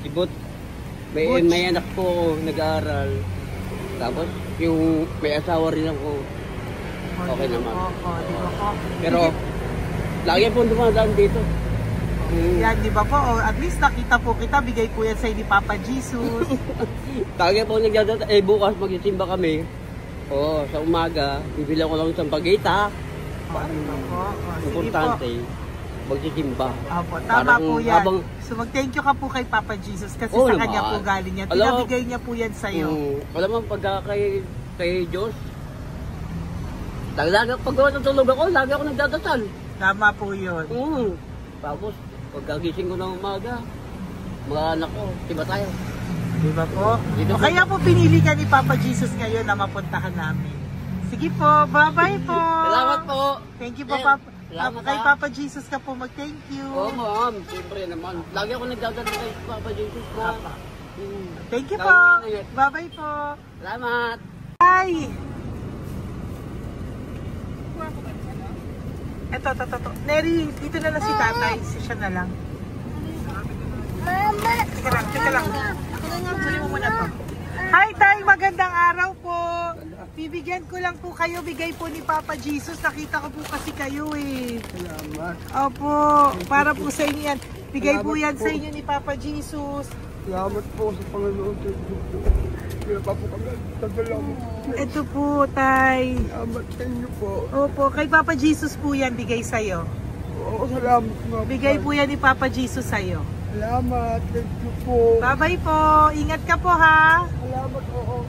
si Butch. Butch. May anak ko nag-aaral. Tapos yung may asawa rin ako. Okay naman. Di ba po? Pero lagi po dumadaan dito. Yan, di ba po? O, at least nakita po kita, bigay po yan sa ni Papa Jesus. Lagi po nagdadaan. Bukas magsisimba kami. Oo, sa umaga, bibili ko lang isang pagita. Di ba po? O, sige po. Importante, magsisimba. Opo, tama Parang po yan. habang- So mag-thank you ka po kay Papa Jesus kasi Oo sa naman. kanya po galing yan. Alam mo- Pinabigay niya po yan sa'yo. Alam mo, pagka kay Diyos, pag natulog ako, lagi ako nagdadasal. Tama po yun. Tapos, pagkagising ko ng umaga, mga anak ko, diba tayo? Di ba po? Dito O, po. kaya po pinili ka ni Papa Jesus ngayon na mapuntahan namin. Sige po, bye-bye po. Salamat po. Thank you po, Eh, Papa. salamat, Kay ha. Papa Jesus ka po mag-thank you. Oo, ma'am. Siyempre naman. Lagi ako nagdadasal kay Papa Jesus na. Thank you Lagi po. mo ingat. Bye-bye po. Salamat. Bye. Ito. Neri, dito na lang si tatay. Siya na lang. Mama! Teka lang. Kunin mo muna to. Hi, Tay! Magandang araw po. Bibigyan ko lang po kayo. Bigay po ni Papa Jesus. Nakita ko po kasi kayo eh. Salamat. Opo. Para po sa inyo yan. Bigay po yan sa inyo ni Papa Jesus. Salamat po sa Panginoon. Kaya pa po kami nagdalaw. Ito po, Tay. Salamat sa inyo po. Opo. Kay Papa Jesus po yan. Bigay sa'yo. Oo, salamat nga po. Bigay po yan ni Papa Jesus sa'yo. Salamat. Thank you po. Bye-bye po. Ingat ka po, ha? Salamat po.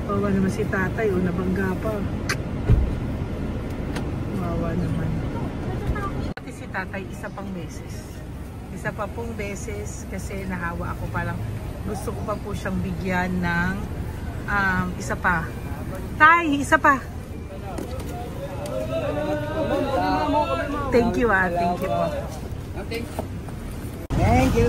Wawa naman si tatay, o nabangga pa. Wawa naman. Pati si tatay, isa pang beses. Isa pa pong beses kasi nahawa ako, parang gusto ko pa po siyang bigyan ng isa pa. Tay, isa pa. Thank you thank you po. Thank you. Thank you.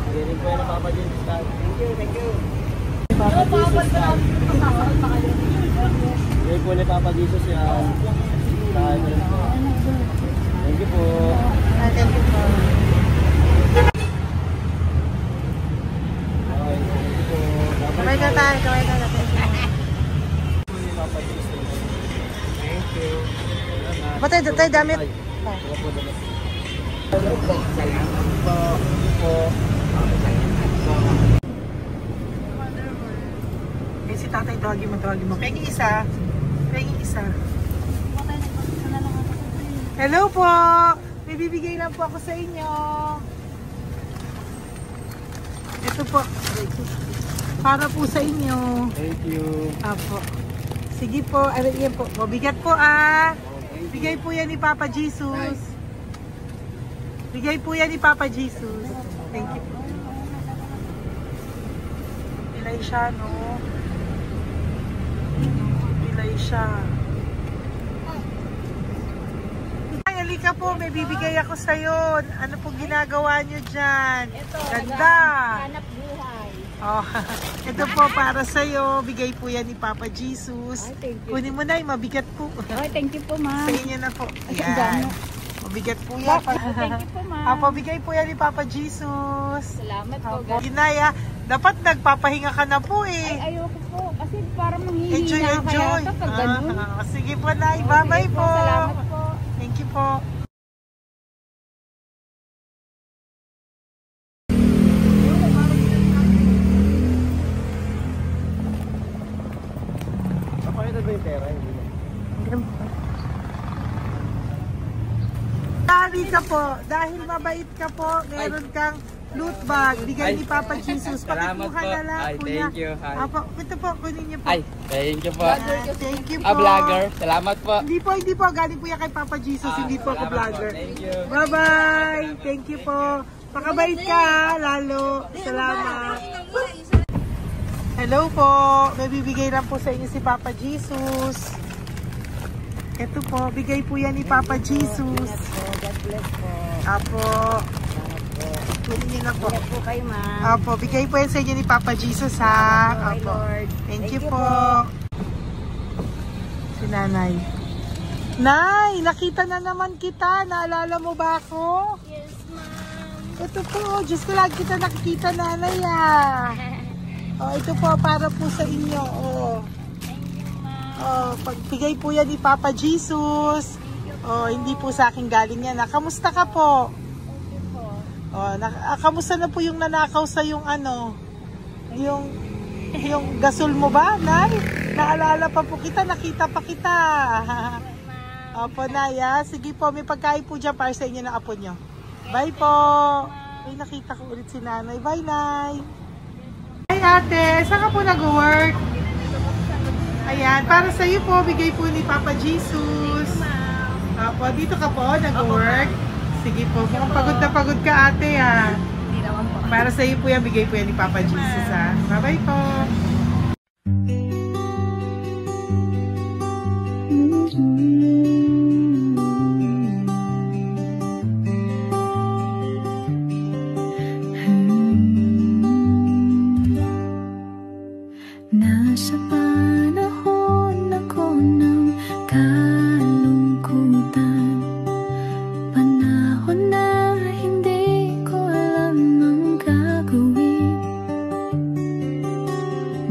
Galing po yan ang Papa Jesus. Thank you. Galing po ni Papa Jesus yan. Thank you po. Thank you po. Kamay ka tayo. Kamay ka natin. Papa Jesus. Thank you. Ba't tayo damit? Eh, si tatay, tawagin mo. Pengi isa. Hello po! May bibigay lang po ako sa inyo. Ito po. Para po sa inyo. Thank you. Apo. Sige po. Ano yan po? Mabigat po ah. Bigay po yan ni Papa Jesus. Bigay po yan ni Papa Jesus. Thank you po. Bilay siya, no? Bilay siya. Ay, halika po. May bibigay ako sa'yo. Ano po ginagawa nyo dyan? Ito, Ganda. hanap buhay. Oh, ito po para sa'yo. Bigay po yan ni Papa Jesus. Ay, thank you. Kunin mo na, mabigat po. Ay, thank you po, ma'am. Sa inyo na po. Ay, Yan. gano. Mabigat po yan. Thank you po, ma'am. Apo, bigay po yan ni Papa Jesus. Salamat po, Apo, guys. Ginaya, dapat nagpapahinga ka na po eh. Ay, ayoko po. Kasi parang Enjoy, manghihina enjoy. kaya kapag ganun. Sige po, Nay. Oh, Bye-bye sige po. Salamat po. Thank you po. Papakita ba yung pera? Dali ka po. Dahil mabait ka po, meron kang loot bag. Bigay ni Papa Jesus. Salamat Pakikuha po. na lang, Ay, kuya. thank you. Ay. Apo, ito po, kunin niyo po. Ay, thank you po. Thank you po. Vlogger. Salamat po. Hindi po. Galing po yan kay Papa Jesus. Hindi po ako Salamat vlogger. po. Thank you. Bye-bye. Thank you po. Pakabait ka, lalo. Salamat. Hello po. May bibigay lang po sa inyo si Papa Jesus. Ito po, bigay po yan ni Papa Jesus. God bless po. Apo. Kunin niyo na po. Ingat po kayo, ma'am. Apo, bigay po yan sa inyo ni Papa Jesus ha. Okay, Apo. Lord. Thank you po. Si Nanay. Nay, nakita na naman kita. Naalala mo ba ako? Yes, ma'am. Ito po, Diyos ko lang kita nakikita, Nanay ah. Oh, ito po para po sa inyo. Oh. Pagbigay po yan ni Papa Jesus. Oh, hindi po sa akin galing yan. Kamusta ka po? Kamusta na po yung nanakaw sa yung ano? Yung gasol mo ba, Nay? Naalala pa po kita, nakita pa kita. Opo, Nay. Sige po, may pagkain po dyan para sa inyo ng apo nyo. Bye po. Ay, nakita ko ulit si Nanay. Bye, Nay. Hi, ate. Saan ka po nag-work? Ayan, para sa iyo po, bigay po ni Papa Jesus. Apo, dito ka po, nag-work. Sige po, mukhang pagod ka ate ha. Hindi naman po. Para sa iyo po yan, bigay po yan ni Papa Jesus ha. Bye-bye po. Nasa panahon ako ng kalungkutan, panahon na hindi ko alam ang gagawin.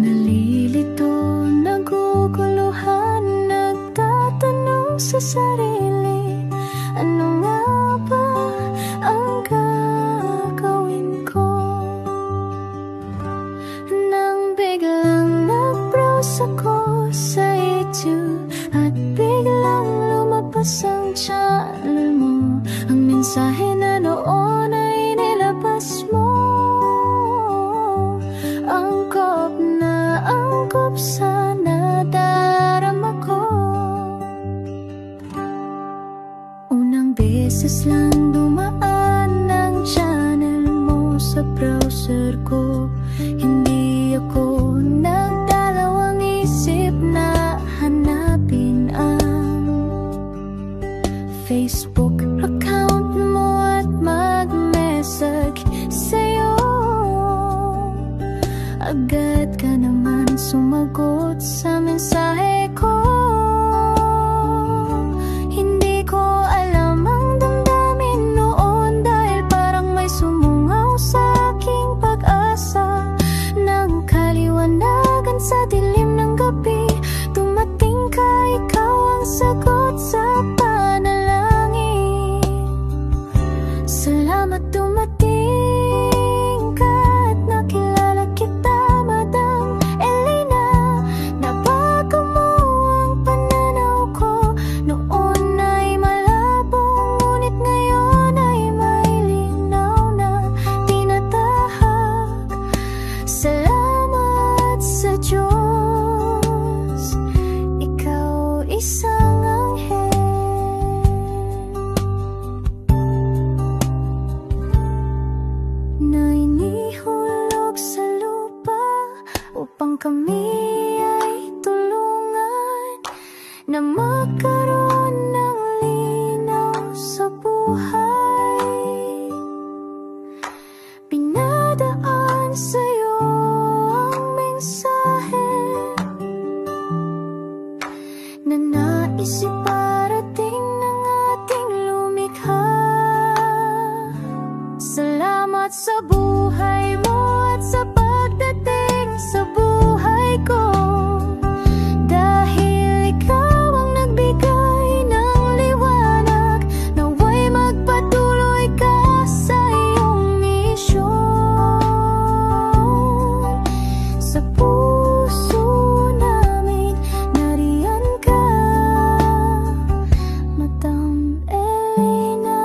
Nalilito, naguguluhan, nagtatanong sa sarili, ano nga ba ang gagawin ko? Nang biglang nag-browse ako sa YouTube at biglang lumabas ang channel mo, ang mensahe na noon ay nilabas mo. Angkop sa nadarama ko. Unang beses lang dumaan ang channel mo sa browser ko. Hindi ako nagdalawang isip na hanapin ang Facebook account mo at mag-message sa'yo. Agad ka naman sumagot sa mensahe ko. Hindi ko alam ang damdamin noon, dahil parang may sumungaw sa aking pag-asa. Nang kaliwanagan sa dilim ng gabi, dumating ka, ikaw ang sagot sa panalangin. Salamat dumating ka at nakilala kita, Madam Elena. Nabago mo ang pananaw ko. Noon ay malabo, ngunit ngayon ay may linaw na tinatahak kami ay tulungan na magkaroon ng linaw sa buhay. Pinadaan sa'yo ang mensahe na nais iparating ng ating lumikha. Salamat sa buhay mo at sa pagdating sa buhay ko, dahil ikaw ang nagbigay ng liwanag. Nawa'y magpatuloy ka sa iyong misyon. Sa puso namin nariyan ka, Madam Elena.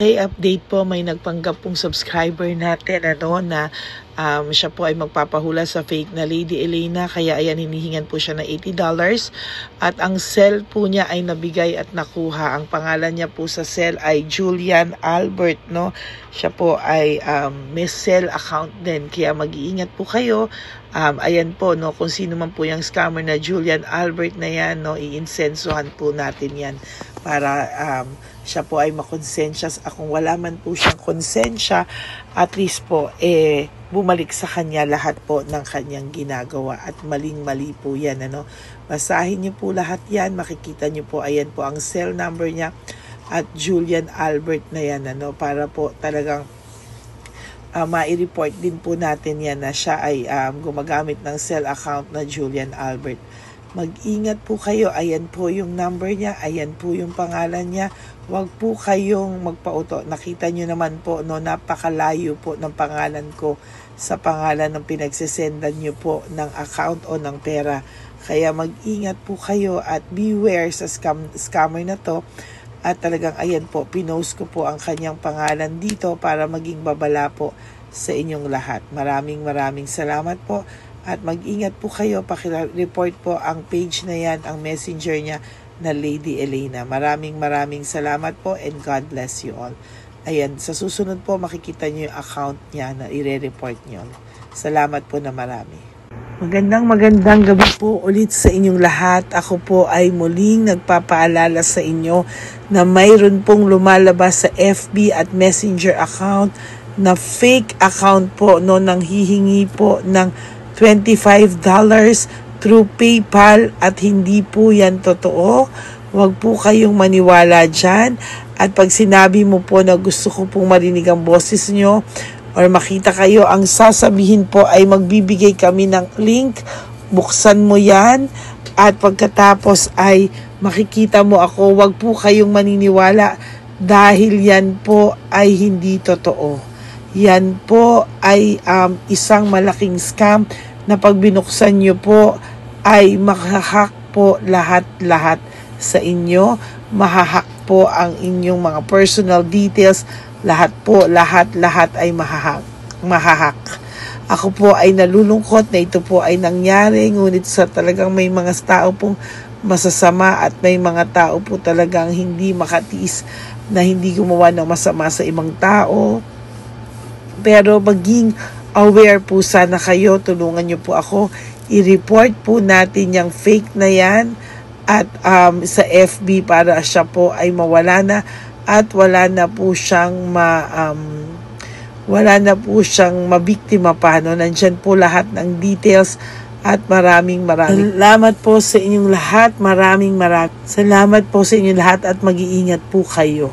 May update po, may nagpanggap pong subscriber natin na siya po ay magpapahula sa fake na Lady Elena, kaya ayan, hinihingan po siya ng $80 at ang cell po niya ay nabigay at nakuha. Ang pangalan niya po sa cell ay Julian Albert, no? Siya po ay may cell account din, kaya mag-iingat po kayo. Ayan po, no, kung sino man po yung scammer na Julian Albert na yan, no, iinsensuhan po natin yan para siya po ay makonsensya. Kung wala man po siyang konsensya, at least po bumalik sa kanya lahat po ng kanyang ginagawa, at maling-mali po yan, ano. Basahin niyo po lahat yan, makikita niyo po, ayan po ang cell number niya at Julian Albert na yan, ano, para po talagang mai-report din po natin yan na siya ay gumagamit ng cell account na Julian Albert. Mag-ingat po kayo. Ayan po yung number niya. Ayan po yung pangalan niya. Huwag po kayong magpauto. Nakita nyo naman po, no, napakalayo po ng pangalan ko sa pangalan ng pinagsisendan nyo po ng account o ng pera. Kaya mag-ingat po kayo at beware sa scammer na to. At talagang ayan po, pinost ko po ang kanyang pangalan dito para maging babala po sa inyong lahat. Maraming salamat po. At mag-ingat po kayo, paki-report po ang page na yan, ang messenger niya na Lady Elena. Maraming salamat po and God bless you all. Ayan, sa susunod po makikita niyo yung account niya na i-report niyo. Salamat po na marami. Magandang gabi po ulit sa inyong lahat. Ako po ay muling nagpapaalala sa inyo na mayroon pong lumalabas sa FB at Messenger account na fake account po, no, nang hihingi po ng $25 through PayPal at hindi po yan totoo. Huwag po kayong maniwala dyan. At pag sinabi mo po na gusto ko pong marinig ang boses nyo or makita kayo, ang sasabihin po ay magbibigay kami ng link. Buksan mo yan at pagkatapos ay makikita mo ako. Huwag po kayong maniniwala dahil yan po ay hindi totoo. Yan po ay isang malaking scam na pag binuksan nyo po ay mahahack po lahat sa inyo. Mahahack po ang inyong mga personal details. Lahat ay mahahack. Ako po ay nalulungkot na ito po ay nangyari, ngunit sa talagang may mga tao pong masasama at may mga tao po talagang hindi makatiis na hindi gumawa ng masama sa ibang tao. Pero maging aware po sana kayo, tulungan nyo po ako, i-report po natin yung fake na yan at sa FB para siya po ay mawala na at wala na po siyang mabiktima pa, no? Nandyan po lahat ng details at maraming salamat po sa inyong lahat. Maraming salamat po sa inyong lahat at mag-iingat po kayo.